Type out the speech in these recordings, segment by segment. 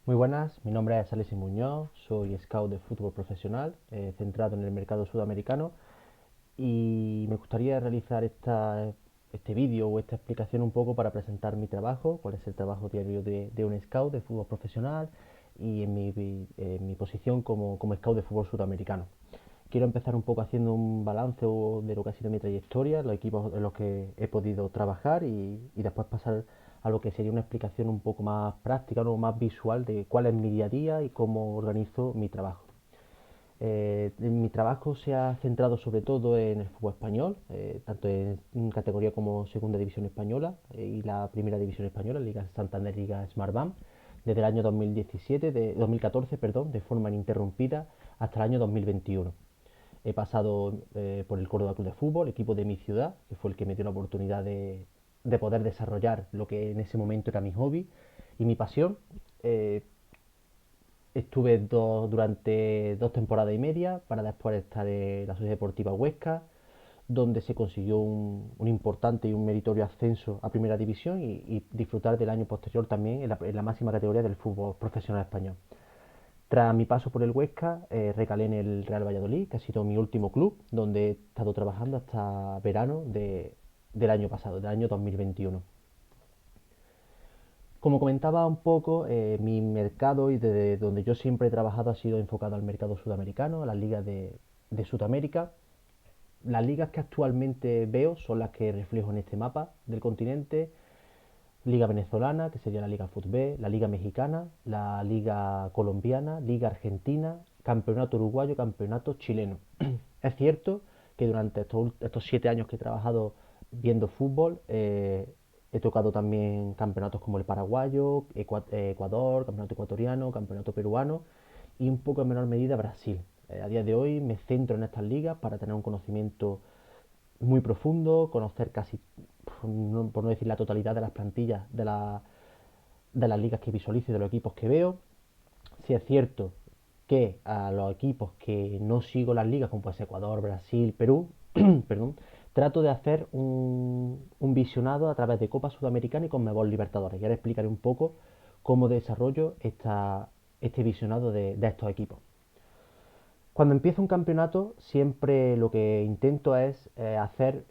Muy buenas, mi nombre es Alexis Muñoz, soy scout de fútbol profesional, centrado en el mercado sudamericano y me gustaría realizar este vídeo o esta explicación un poco para presentar mi trabajo, cuál es el trabajo diario de un scout de fútbol profesional y en mi posición como scout de fútbol sudamericano. Quiero empezar un poco haciendo un balance de lo que ha sido mi trayectoria, los equipos en los que he podido trabajar y después pasar a lo que sería una explicación un poco más práctica, ¿no? Más visual de cuál es mi día a día y cómo organizo mi trabajo. Mi trabajo se ha centrado sobre todo en el fútbol español, tanto en categoría como segunda división española y la primera división española, Liga Santander, Liga Smartbank, desde el año 2014, perdón, de forma ininterrumpida hasta el año 2021. He pasado por el Córdoba Club de Fútbol, equipo de mi ciudad, que fue el que me dio la oportunidad de poder desarrollar lo que en ese momento era mi hobby y mi pasión. Eh, Estuve durante 2 temporadas y media para después estar en la Sociedad Deportiva Huesca, donde se consiguió un importante y un meritorio ascenso a Primera División y disfrutar del año posterior también en la máxima categoría del fútbol profesional español. Tras mi paso por el Huesca, recalé en el Real Valladolid, que ha sido mi último club, donde he estado trabajando hasta verano del año pasado, del año 2021. Como comentaba un poco, mi mercado y desde donde yo siempre he trabajado ha sido enfocado al mercado sudamericano, a las ligas de Sudamérica. Las ligas que actualmente veo son las que reflejo en este mapa del continente. Liga venezolana, que sería la Liga Fútbol, la Liga mexicana, la Liga colombiana, Liga argentina, Campeonato uruguayo, Campeonato chileno. Es cierto que durante estos 7 años que he trabajado viendo fútbol, he tocado también campeonatos como el paraguayo, Ecuador, campeonato ecuatoriano, campeonato peruano y un poco en menor medida Brasil. A día de hoy me centro en estas ligas para tener un conocimiento muy profundo, conocer casi, por no decir la totalidad de las plantillas de las ligas que visualizo y de los equipos que veo. Si es cierto que a los equipos que no sigo las ligas, como puede ser Ecuador, Brasil, Perú, perdón, trato de hacer un visionado a través de Copa Sudamericana y Conmebol Libertadores. Y ahora explicaré un poco cómo desarrollo este visionado de estos equipos. Cuando empiezo un campeonato, siempre lo que intento es hacer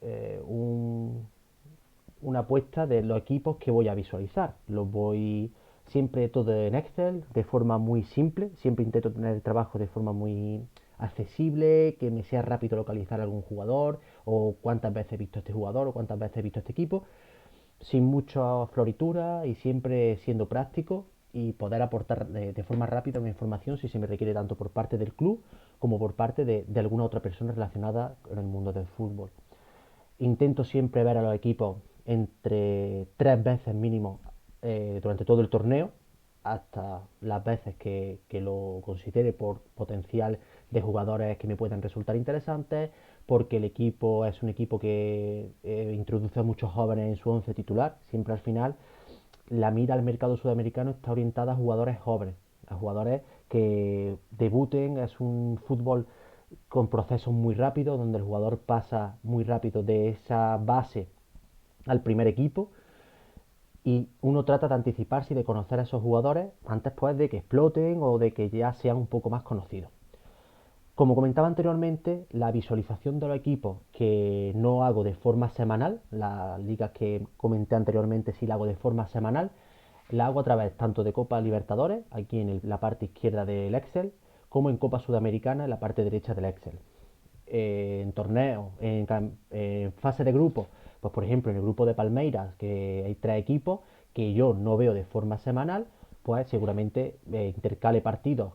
una apuesta de los equipos que voy a visualizar. Los voy siempre todo en Excel, de forma muy simple. Siempre intento tener el trabajo de forma muy accesible, que me sea rápido localizar algún jugador, o cuántas veces he visto este jugador, o cuántas veces he visto este equipo, sin mucha floritura y siempre siendo práctico y poder aportar de forma rápida una información si se me requiere tanto por parte del club como por parte de alguna otra persona relacionada con el mundo del fútbol. Intento siempre ver a los equipos entre 3 veces mínimo durante todo el torneo, hasta las veces que lo considere por potencial de jugadores que me puedan resultar interesantes, porque el equipo es un equipo que introduce a muchos jóvenes en su once titular. Siempre al final la mira al mercado sudamericano está orientada a jugadores jóvenes, a jugadores que debuten. Es un fútbol con procesos muy rápidos, donde el jugador pasa muy rápido de esa base al primer equipo y uno trata de anticiparse y de conocer a esos jugadores antes pues de que exploten o de que ya sean un poco más conocidos. Como comentaba anteriormente, la visualización de los equipos que no hago de forma semanal, las ligas que comenté anteriormente sí la hago de forma semanal, la hago a través tanto de Copa Libertadores, aquí en la parte izquierda del Excel, como en Copa Sudamericana en la parte derecha del Excel. En torneos, en fase de grupo, pues por ejemplo en el grupo de Palmeiras, que hay 3 equipos que yo no veo de forma semanal, pues seguramente intercale partidos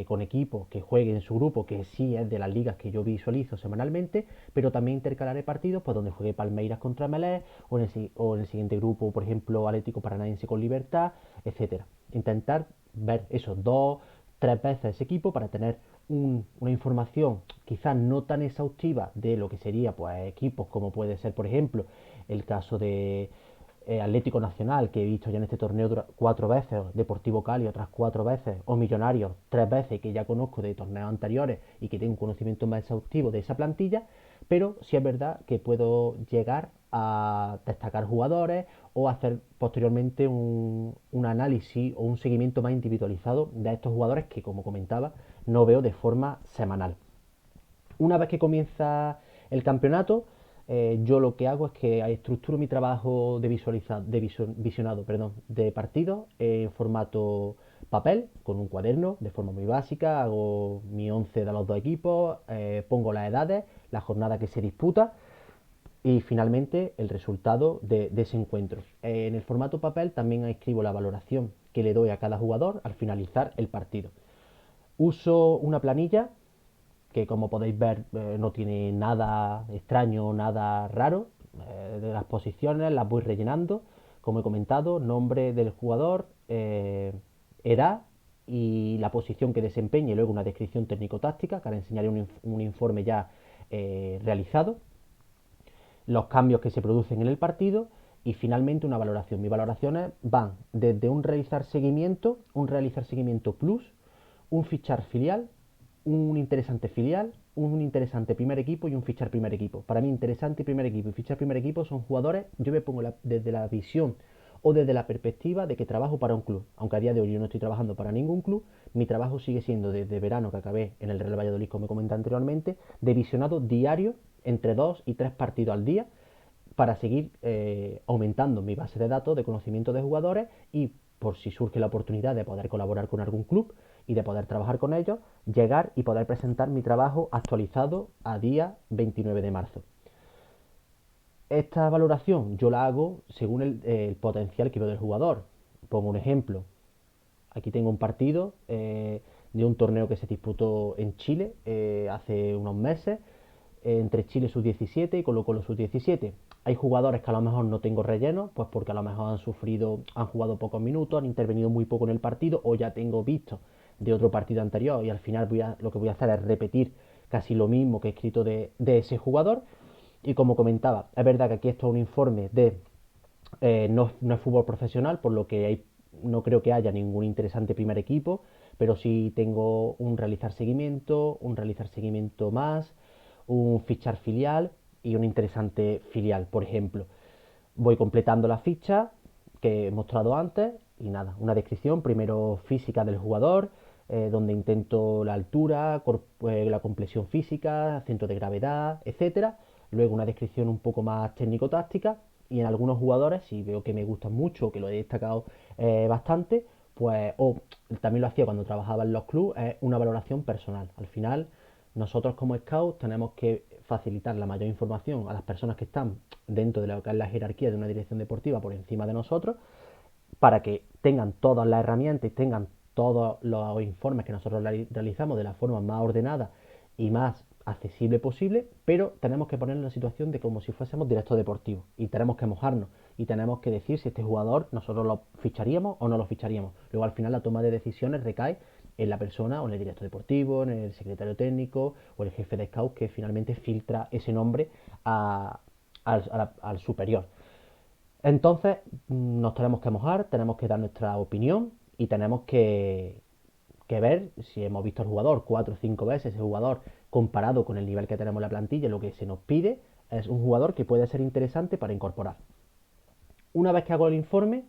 con equipos que jueguen en su grupo, que sí es de las ligas que yo visualizo semanalmente, pero también intercalaré partidos pues donde juegue Palmeiras contra Melé, o en el siguiente grupo, por ejemplo, Atlético Paranaense con Libertad, etcétera. Intentar ver esos 2, 3 veces ese equipo para tener una información quizás no tan exhaustiva de lo que sería pues equipos como puede ser por ejemplo el caso de Atlético Nacional, que he visto ya en este torneo 4 veces, Deportivo Cali otras 4 veces, o Millonarios 3 veces, que ya conozco de torneos anteriores y que tengo un conocimiento más exhaustivo de esa plantilla. Pero sí es verdad que puedo llegar a destacar jugadores o hacer posteriormente un análisis o un seguimiento más individualizado de estos jugadores que, como comentaba, no veo de forma semanal. Una vez que comienza el campeonato, yo lo que hago es que estructuro mi trabajo visionado de partidos en formato papel, con un cuaderno, de forma muy básica, hago mi 11 de los dos equipos, pongo las edades, la jornada que se disputa y finalmente el resultado de ese encuentro. En el formato papel también escribo la valoración que le doy a cada jugador al finalizar el partido. Uso una planilla que, como podéis ver, no tiene nada extraño, nada raro. De las posiciones las voy rellenando, como he comentado, nombre del jugador, edad y la posición que desempeñe, y luego una descripción técnico-táctica, que ahora enseñaré un informe ya realizado, los cambios que se producen en el partido y finalmente una valoración. Mis valoraciones van desde un realizar seguimiento plus, un fichar filial, un interesante filial, un interesante primer equipo y un fichar primer equipo. Para mí, interesante primer equipo y fichar primer equipo son jugadores, yo me pongo desde la visión o desde la perspectiva de que trabajo para un club. Aunque a día de hoy yo no estoy trabajando para ningún club, mi trabajo sigue siendo desde verano, que acabé en el Real Valladolid, como comenté anteriormente, de visionado diario entre 2 y 3 partidos al día para seguir aumentando mi base de datos de conocimiento de jugadores y, por si surge la oportunidad de poder colaborar con algún club y de poder trabajar con ellos, llegar y poder presentar mi trabajo actualizado a día 29 de marzo. Esta valoración yo la hago según el potencial que veo del jugador. Pongo un ejemplo. Aquí tengo un partido de un torneo que se disputó en Chile hace unos meses entre Chile sub-17 y Colo-Colo sub-17. Hay jugadores que a lo mejor no tengo relleno, pues porque a lo mejor han jugado pocos minutos, han intervenido muy poco en el partido o ya tengo visto de otro partido anterior y al final lo que voy a hacer es repetir casi lo mismo que he escrito de ese jugador. Y como comentaba, es verdad que aquí esto es un informe no es fútbol profesional, por lo que no creo que haya ningún interesante primer equipo, pero sí tengo un realizar seguimiento más, un fichar filial y un interesante filial, por ejemplo. Voy completando la ficha que he mostrado antes y nada, una descripción primero física del jugador, donde intento la altura, la complexión física, centro de gravedad, etcétera. Luego una descripción un poco más técnico-táctica y en algunos jugadores, si veo que me gustan mucho o que lo he destacado bastante, pues también lo hacía cuando trabajaba en los clubes, una valoración personal. Al final, nosotros como scouts tenemos que facilitar la mayor información a las personas que están dentro de lo que es la jerarquía de una dirección deportiva por encima de nosotros, para que tengan todas las herramientas y tengan todos los informes que nosotros realizamos de la forma más ordenada y más accesible posible, pero tenemos que ponernos en la situación de como si fuésemos director deportivo y tenemos que mojarnos y tenemos que decir si este jugador nosotros lo ficharíamos o no lo ficharíamos. Luego al final la toma de decisiones recae en la persona o en el director deportivo, en el secretario técnico o el jefe de scout que finalmente filtra ese nombre al superior. Entonces nos tenemos que mojar, tenemos que dar nuestra opinión y tenemos que ver si hemos visto al jugador 4 o 5 veces, ese jugador comparado con el nivel que tenemos en la plantilla, lo que se nos pide es un jugador que puede ser interesante para incorporar. Una vez que hago el informe,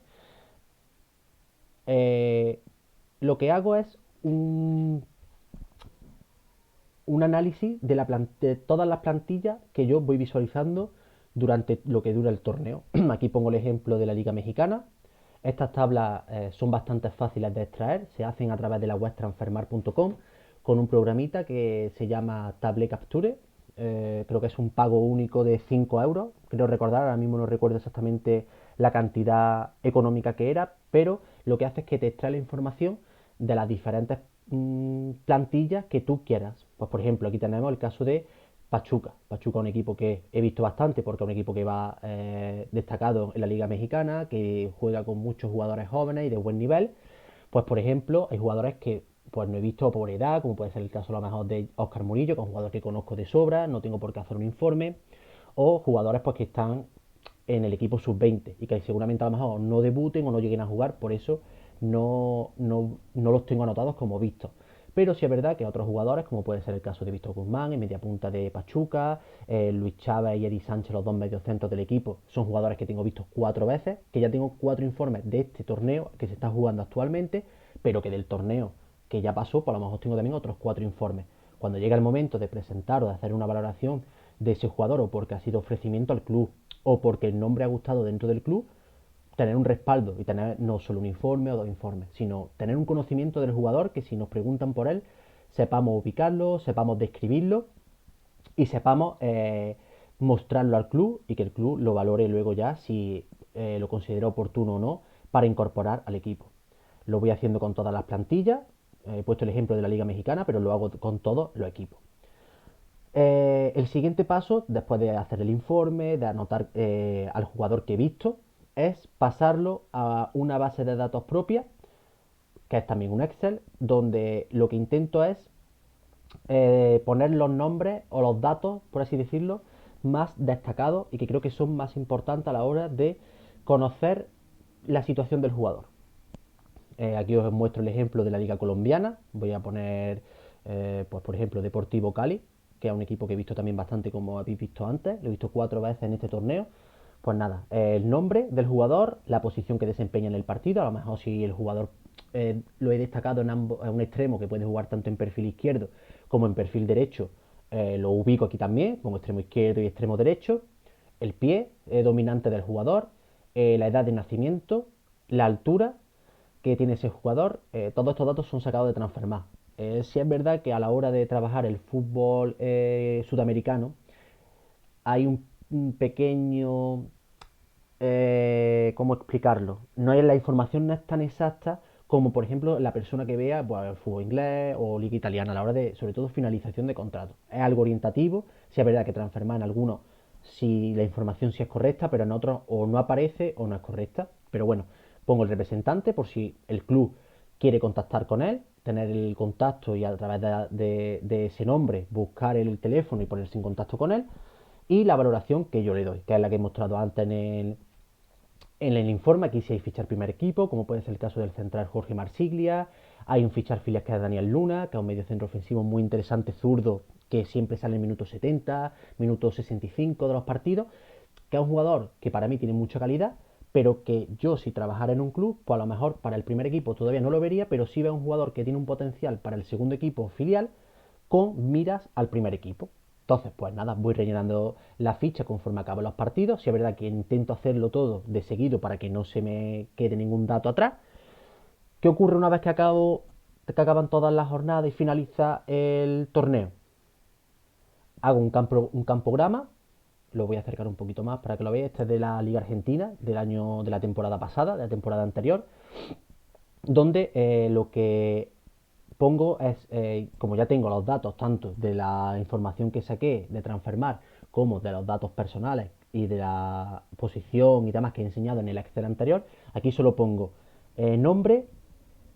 eh, lo que hago es un análisis de todas las plantillas que yo voy visualizando durante lo que dura el torneo. Aquí pongo el ejemplo de la Liga Mexicana. Estas tablas son bastante fáciles de extraer, se hacen a través de la web transfermar.com con un programita que se llama Table Capture. Creo que es un pago único de 5 euros. Creo recordar, ahora mismo no recuerdo exactamente la cantidad económica que era, pero lo que hace es que te extrae la información de las diferentes plantillas que tú quieras. Pues por ejemplo, aquí tenemos el caso de Pachuca. Pachuca es un equipo que he visto bastante porque es un equipo que va destacado en la Liga Mexicana, que juega con muchos jugadores jóvenes y de buen nivel. Pues por ejemplo, hay jugadores que pues no he visto por edad, como puede ser el caso a lo mejor de Óscar Murillo, que es un jugador que conozco de sobra, no tengo por qué hacer un informe, o jugadores pues que están en el equipo sub-20 y que seguramente a lo mejor no debuten o no lleguen a jugar, por eso no los tengo anotados como vistos. Pero sí es verdad que otros jugadores, como puede ser el caso de Víctor Guzmán, en media punta de Pachuca, Luis Chávez y Eri Sánchez, los dos mediocentros del equipo, son jugadores que tengo vistos 4 veces, que ya tengo 4 informes de este torneo que se está jugando actualmente, pero que del torneo que ya pasó, pues a lo mejor tengo también otros 4 informes. Cuando llega el momento de presentar o de hacer una valoración de ese jugador, o porque ha sido ofrecimiento al club, o porque el nombre ha gustado dentro del club, tener un respaldo y tener no solo un informe o 2 informes, sino tener un conocimiento del jugador que si nos preguntan por él, sepamos ubicarlo, sepamos describirlo y sepamos mostrarlo al club y que el club lo valore luego ya si lo considera oportuno o no para incorporar al equipo. Lo voy haciendo con todas las plantillas, he puesto el ejemplo de la Liga Mexicana, pero lo hago con todos los equipos. El siguiente paso, después de hacer el informe, de anotar al jugador que he visto, es pasarlo a una base de datos propia, que es también un Excel, donde lo que intento es poner los nombres o los datos, por así decirlo, más destacados y que creo que son más importantes a la hora de conocer la situación del jugador. Aquí os muestro el ejemplo de la Liga Colombiana. Voy a poner, pues por ejemplo, Deportivo Cali, que es un equipo que he visto también bastante, como habéis visto antes. Lo he visto 4 veces en este torneo. Pues nada, el nombre del jugador, la posición que desempeña en el partido. A lo mejor si el jugador lo he destacado en un extremo que puede jugar tanto en perfil izquierdo como en perfil derecho, lo ubico aquí también, pongo extremo izquierdo y extremo derecho. El pie dominante del jugador, la edad de nacimiento, la altura que tiene ese jugador, todos estos datos son sacados de Transfermarkt. Sí es verdad que a la hora de trabajar el fútbol sudamericano hay un pequeño, ¿cómo explicarlo? No es, la información no es tan exacta como por ejemplo la persona que vea pues, el fútbol inglés o liga italiana a la hora de, sobre todo, finalización de contrato. Es algo orientativo, sí es verdad que Transfermarkt en algunos si la información sí es correcta, pero en otros o no aparece o no es correcta. Pero bueno, pongo el representante por si el club quiere contactar con él, tener el contacto y a través de ese nombre buscar el teléfono y ponerse en contacto con él. Y la valoración que yo le doy, que es la que he mostrado antes en el informe. Aquí sí hay fichar primer equipo, como puede ser el caso del central Jorge Marsiglia. Hay un fichar filial que es Daniel Luna, que es un medio centro ofensivo muy interesante, zurdo, que siempre sale en minutos 70, minutos 65 de los partidos, que es un jugador que para mí tiene mucha calidad, pero que yo si trabajara en un club, pues a lo mejor para el primer equipo todavía no lo vería, pero sí veo un jugador que tiene un potencial para el segundo equipo filial con miras al primer equipo. Entonces, pues nada, voy rellenando la ficha conforme acaban los partidos. Si es verdad que intento hacerlo todo de seguido para que no se me quede ningún dato atrás. ¿Qué ocurre una vez que acaban todas las jornadas y finaliza el torneo? Hago un campograma, lo voy a acercar un poquito más para que lo veáis. Este es de la Liga Argentina, de la temporada pasada, de la temporada anterior, donde lo que pongo es, como ya tengo los datos tanto de la información que saqué de Transfermarkt como de los datos personales y de la posición y demás que he enseñado en el Excel anterior, aquí solo pongo nombre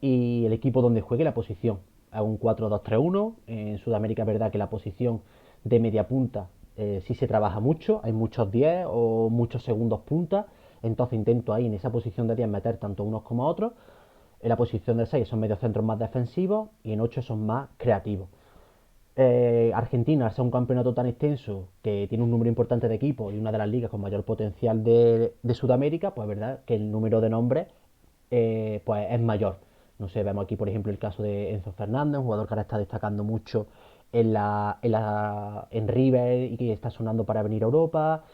y el equipo donde juegue, la posición. Hago un 4-2-3-1. En Sudamérica es verdad que la posición de media punta sí se trabaja mucho, hay muchos 10 o muchos segundos punta, entonces intento ahí en esa posición de 10 meter tanto unos como otros. En la posición de 6 son mediocentros más defensivos y en 8 son más creativos. Argentina, al ser un campeonato tan extenso que tiene un número importante de equipos y una de las ligas con mayor potencial de Sudamérica, pues es verdad que el número de nombres pues es mayor. No sé, vemos aquí por ejemplo el caso de Enzo Fernández, un jugador que ahora está destacando mucho en River y que está sonando para venir a Europa.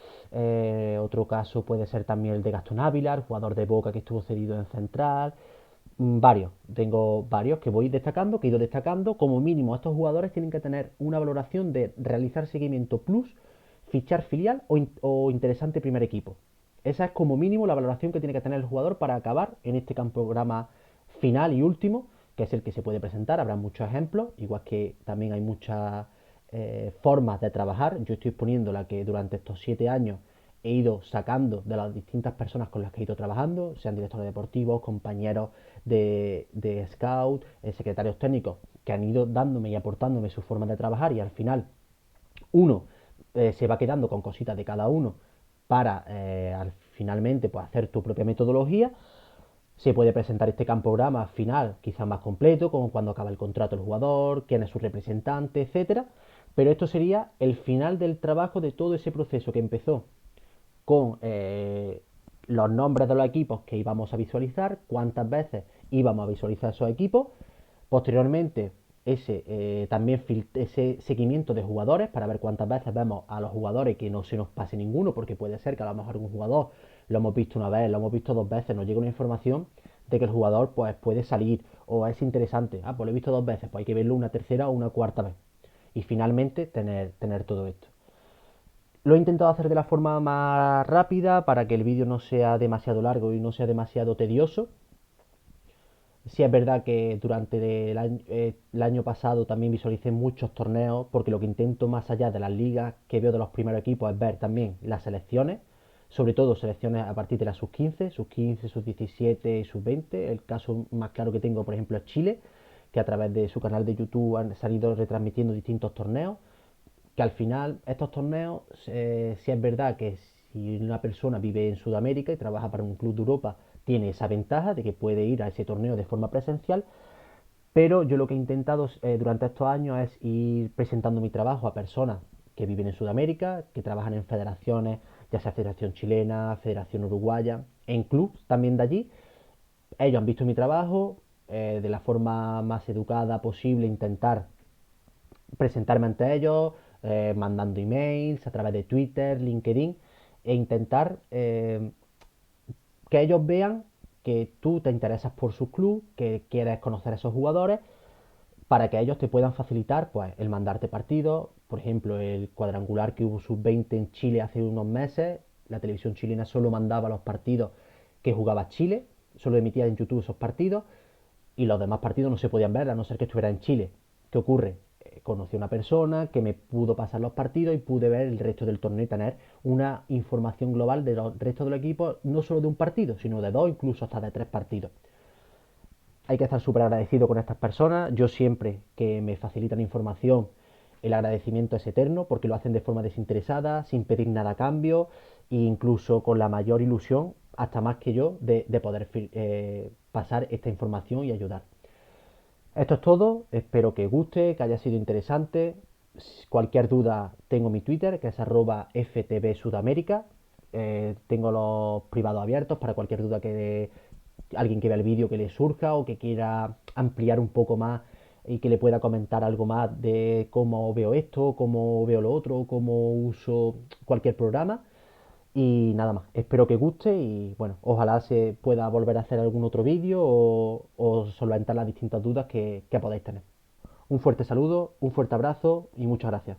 Otro caso puede ser también el de Gastón Ávila, jugador de Boca que estuvo cedido en Central. Tengo varios que voy destacando, que he ido destacando. Como mínimo, estos jugadores tienen que tener una valoración de realizar seguimiento plus, fichar filial o interesante primer equipo. Esa es como mínimo la valoración que tiene que tener el jugador para acabar en este programa final y último, que es el que se puede presentar. Habrá muchos ejemplos, igual que también hay muchas formas de trabajar. Yo estoy exponiendo la que durante estos 7 años he ido sacando de las distintas personas con las que he ido trabajando, sean directores deportivos, compañeros de scout, secretarios técnicos, que han ido dándome y aportándome su forma de trabajar y al final uno se va quedando con cositas de cada uno para finalmente pues, hacer tu propia metodología. Se puede presentar este campograma final quizás más completo, como cuando acaba el contrato del jugador, quién es su representante, etcétera. Pero esto sería el final del trabajo de todo ese proceso que empezó con los nombres de los equipos que íbamos a visualizar, cuántas veces íbamos a visualizar esos equipos. Posteriormente, también ese seguimiento de jugadores para ver cuántas veces vemos a los jugadores, que no se nos pase ninguno, porque puede ser que a lo mejor un jugador lo hemos visto una vez, lo hemos visto dos veces, nos llega una información de que el jugador pues puede salir o es interesante. Pues lo he visto dos veces, pues hay que verlo una tercera o una cuarta vez. Y finalmente tener todo esto. Lo he intentado hacer de la forma más rápida para que el vídeo no sea demasiado largo y no sea demasiado tedioso. Sí es verdad que durante el año pasado también visualicé muchos torneos, porque lo que intento más allá de las ligas que veo de los primeros equipos es ver también las selecciones, sobre todo selecciones a partir de las sub-15, sub-15, sub-17 y sub-20. El caso más claro que tengo, por ejemplo, es Chile, que a través de su canal de YouTube han ido retransmitiendo distintos torneos, que al final estos torneos, si es verdad que si una persona vive en Sudamérica y trabaja para un club de Europa, tiene esa ventaja de que puede ir a ese torneo de forma presencial, pero yo lo que he intentado durante estos años es ir presentando mi trabajo a personas que viven en Sudamérica, que trabajan en federaciones, ya sea Federación Chilena, Federación Uruguaya, en clubs también de allí. Ellos han visto mi trabajo, de la forma más educada posible, intentar presentarme ante ellos, mandando emails a través de Twitter, LinkedIn, e intentar que ellos vean que tú te interesas por su club, que quieres conocer a esos jugadores, para que ellos te puedan facilitar pues el mandarte partidos. Por ejemplo, el cuadrangular que hubo sub-20 en Chile hace unos meses, la televisión chilena solo mandaba los partidos que jugaba Chile, solo emitía en YouTube esos partidos, y los demás partidos no se podían ver a no ser que estuviera en Chile. ¿Qué ocurre? Conocí a una persona que me pudo pasar los partidos y pude ver el resto del torneo y tener una información global de los restos del equipo, no solo de un partido, sino de dos, incluso hasta de tres partidos. Hay que estar súper agradecido con estas personas. Yo siempre que me facilitan información, el agradecimiento es eterno, porque lo hacen de forma desinteresada, sin pedir nada a cambio, e incluso con la mayor ilusión, hasta más que yo, de poder pasar esta información y ayudar. Esto es todo, espero que os guste, que haya sido interesante. Cualquier duda, tengo mi Twitter, que es @ftbsudamérica. Tengo los privados abiertos para cualquier duda que alguien que vea el vídeo que le surja, o que quiera ampliar un poco más y que le pueda comentar algo más de cómo veo esto, cómo veo lo otro, cómo uso cualquier programa. Y nada más, espero que guste y bueno, ojalá se pueda volver a hacer algún otro vídeo o solventar las distintas dudas que podáis tener. Un fuerte saludo, un fuerte abrazo y muchas gracias.